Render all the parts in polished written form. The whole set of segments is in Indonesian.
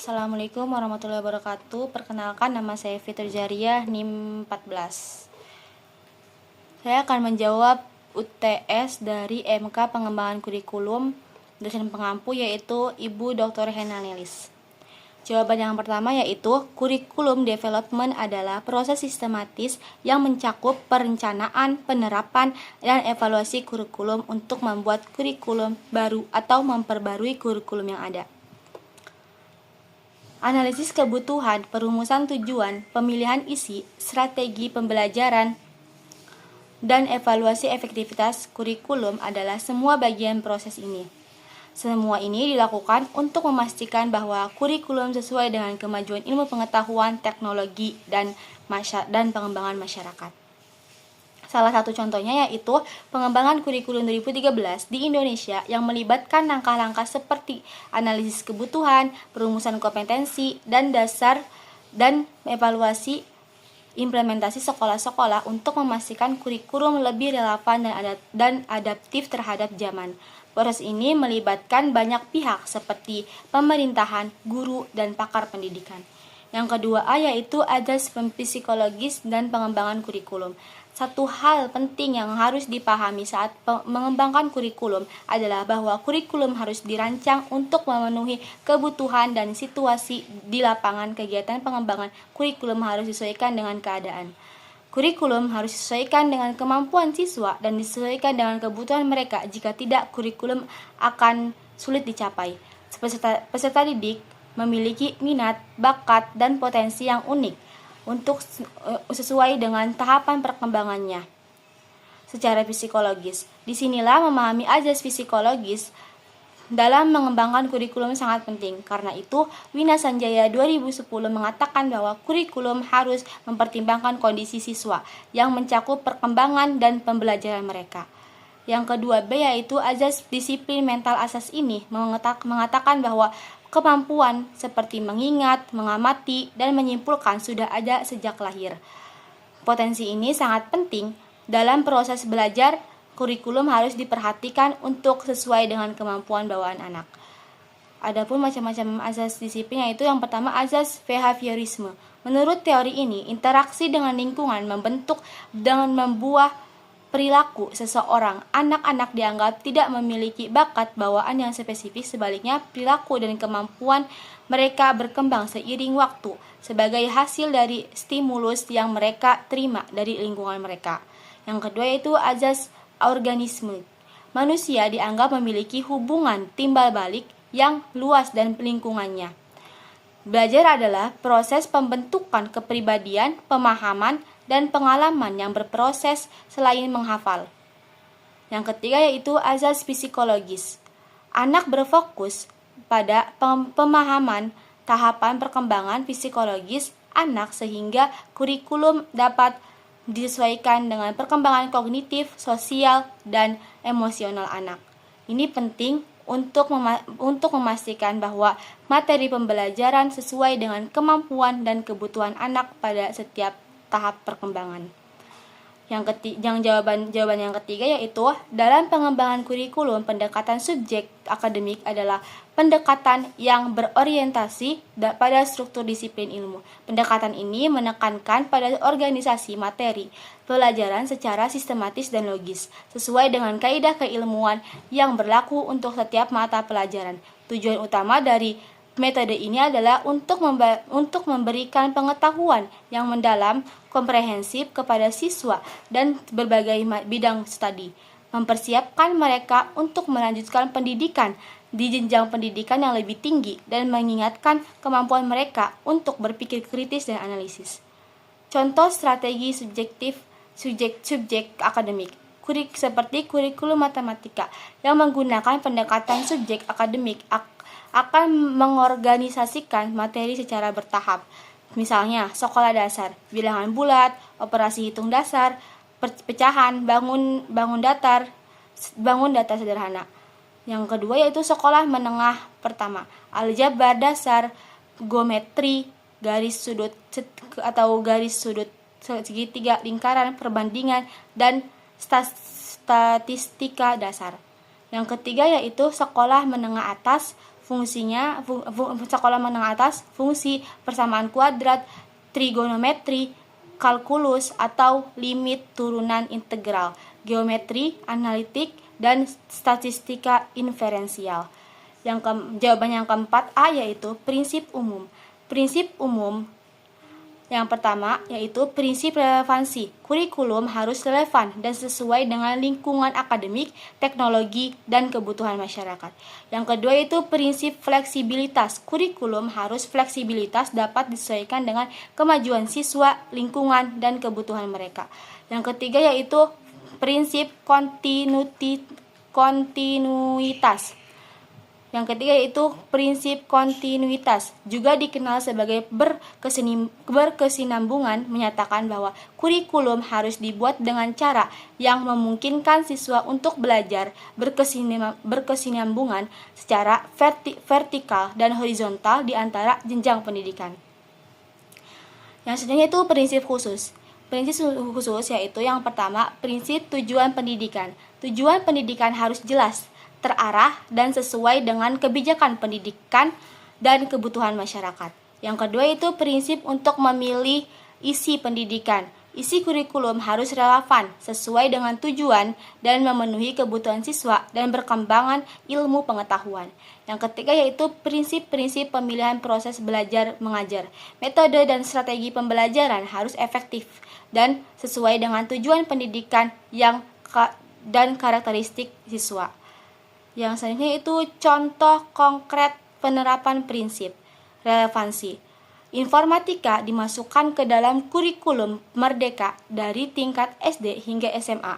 Assalamualaikum warahmatullahi wabarakatuh. Perkenalkan, nama saya Fitri Jariah, NIM 14. Saya akan menjawab UTS dari MK Pengembangan Kurikulum dosen pengampu, yaitu Ibu Dr. Hena Nelis. Jawaban yang pertama yaitu kurikulum development adalah proses sistematis yang mencakup perencanaan, penerapan, dan evaluasi kurikulum untuk membuat kurikulum baru atau memperbarui kurikulum yang ada. Analisis kebutuhan, perumusan tujuan, pemilihan isi, strategi pembelajaran, dan evaluasi efektivitas kurikulum adalah semua bagian proses ini. Semua ini dilakukan untuk memastikan bahwa kurikulum sesuai dengan kemajuan ilmu pengetahuan, teknologi, dan pengembangan masyarakat. Salah satu contohnya yaitu pengembangan kurikulum 2013 di Indonesia yang melibatkan langkah-langkah seperti analisis kebutuhan, perumusan kompetensi, dan dasar dan evaluasi implementasi sekolah-sekolah untuk memastikan kurikulum lebih relevan dan adaptif terhadap zaman. Proses ini melibatkan banyak pihak seperti pemerintahan, guru, dan pakar pendidikan. Yang kedua A yaitu azas psikologis dan pengembangan kurikulum. Satu hal penting yang harus dipahami saat mengembangkan kurikulum adalah bahwa kurikulum harus dirancang untuk memenuhi kebutuhan dan situasi di lapangan. Kegiatan pengembangan kurikulum harus disesuaikan dengan keadaan. Kurikulum harus disesuaikan dengan kemampuan siswa dan disesuaikan dengan kebutuhan mereka. Jika tidak, kurikulum akan sulit dicapai. Peserta didik memiliki minat, bakat, dan potensi yang unik untuk sesuai dengan tahapan perkembangannya secara psikologis. Disinilah memahami azas psikologis dalam mengembangkan kurikulum sangat penting. Karena itu, Wina Sanjaya 2010 mengatakan bahwa kurikulum harus mempertimbangkan kondisi siswa yang mencakup perkembangan dan pembelajaran mereka. Yang kedua B yaitu azas disiplin mental. Asas ini mengatakan bahwa kemampuan seperti mengingat, mengamati, dan menyimpulkan sudah ada sejak lahir. Potensi ini sangat penting dalam proses belajar. Kurikulum harus diperhatikan untuk sesuai dengan kemampuan bawaan anak. Adapun macam-macam azas disiplin yaitu yang pertama azas behaviorisme. Menurut teori ini, interaksi dengan lingkungan membentuk dan membuah perilaku seseorang. Anak-anak dianggap tidak memiliki bakat bawaan yang spesifik, sebaliknya perilaku dan kemampuan mereka berkembang seiring waktu sebagai hasil dari stimulus yang mereka terima dari lingkungan mereka. Yang kedua yaitu azas organisme. Manusia dianggap memiliki hubungan timbal balik yang luas dan lingkungannya. Belajar adalah proses pembentukan kepribadian, pemahaman, dan pengalaman yang berproses selain menghafal. Yang ketiga yaitu azas psikologis. Anak berfokus pada pemahaman tahapan perkembangan psikologis anak sehingga kurikulum dapat disesuaikan dengan perkembangan kognitif, sosial, dan emosional anak. Ini penting untuk memastikan bahwa materi pembelajaran sesuai dengan kemampuan dan kebutuhan anak pada setiap tahap perkembangan. Jawaban yang ketiga yaitu dalam pengembangan kurikulum, pendekatan subjek akademik adalah pendekatan yang berorientasi pada struktur disiplin ilmu. Pendekatan ini menekankan pada organisasi materi pelajaran secara sistematis dan logis, sesuai dengan kaidah keilmuan yang berlaku untuk setiap mata pelajaran. Tujuan utama dari metode ini adalah untuk memberikan pengetahuan yang mendalam, komprehensif kepada siswa dan berbagai bidang studi, mempersiapkan mereka untuk melanjutkan pendidikan di jenjang pendidikan yang lebih tinggi dan mengingatkan kemampuan mereka untuk berpikir kritis dan analisis. Contoh strategi subjek akademik seperti kurikulum matematika yang menggunakan pendekatan subjek akademik akan mengorganisasikan materi secara bertahap. Misalnya, sekolah dasar, bilangan bulat, operasi hitung dasar, pecahan, bangun data sederhana. Yang kedua yaitu sekolah menengah pertama, aljabar dasar, geometri, garis sudut segitiga, lingkaran, perbandingan, dan statistika dasar. Yang ketiga yaitu sekolah menengah atas, fungsinya sekolah menengah atas, fungsi, persamaan kuadrat, trigonometri, kalkulus atau limit turunan integral, geometri analitik, dan statistika inferensial. Jawaban yang keempat A yaitu prinsip umum. Prinsip umum yang pertama yaitu prinsip relevansi. Kurikulum harus relevan dan sesuai dengan lingkungan akademik, teknologi, dan kebutuhan masyarakat. Yang kedua yaitu prinsip fleksibilitas. Kurikulum harus fleksibilitas dapat disesuaikan dengan kemajuan siswa, lingkungan, dan kebutuhan mereka. Yang ketiga yaitu prinsip kontinuitas. Yang ketiga yaitu prinsip kontinuitas, juga dikenal sebagai berkesinambungan, menyatakan bahwa kurikulum harus dibuat dengan cara yang memungkinkan siswa untuk belajar berkesinambungan secara vertikal dan horizontal di antara jenjang pendidikan. Yang selanjutnya itu prinsip khusus. Prinsip khusus yaitu yang pertama, prinsip tujuan pendidikan. Tujuan pendidikan harus jelas, terarah, dan sesuai dengan kebijakan pendidikan dan kebutuhan masyarakat. Yang kedua itu prinsip untuk memilih isi pendidikan. Isi kurikulum harus relevan, sesuai dengan tujuan, dan memenuhi kebutuhan siswa dan perkembangan ilmu pengetahuan. Yang ketiga yaitu prinsip-prinsip pemilihan proses belajar mengajar. Metode dan strategi pembelajaran harus efektif dan sesuai dengan tujuan pendidikan dan karakteristik siswa. Yang selanjutnya itu contoh konkret penerapan prinsip relevansi. Informatika dimasukkan ke dalam kurikulum Merdeka dari tingkat SD hingga SMA.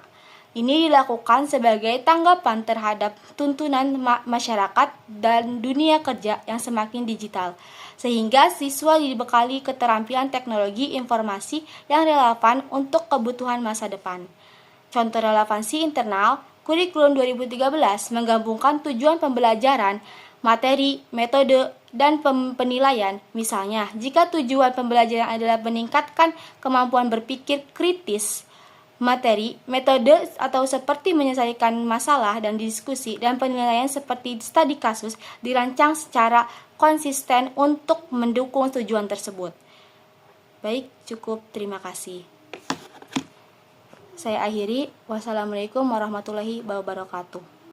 Ini dilakukan sebagai tanggapan terhadap tuntunan masyarakat dan dunia kerja yang semakin digital, sehingga siswa dibekali keterampilan teknologi informasi yang relevan untuk kebutuhan masa depan. Contoh relevansi internal, kurikulum 2013 menggabungkan tujuan pembelajaran, materi, metode, dan penilaian. Misalnya, jika tujuan pembelajaran adalah meningkatkan kemampuan berpikir kritis, materi, metode atau seperti menyelesaikan masalah dan diskusi, dan penilaian seperti studi kasus dirancang secara konsisten untuk mendukung tujuan tersebut. Baik, cukup. Terima kasih. Saya akhiri. Wassalamualaikum warahmatullahi wabarakatuh.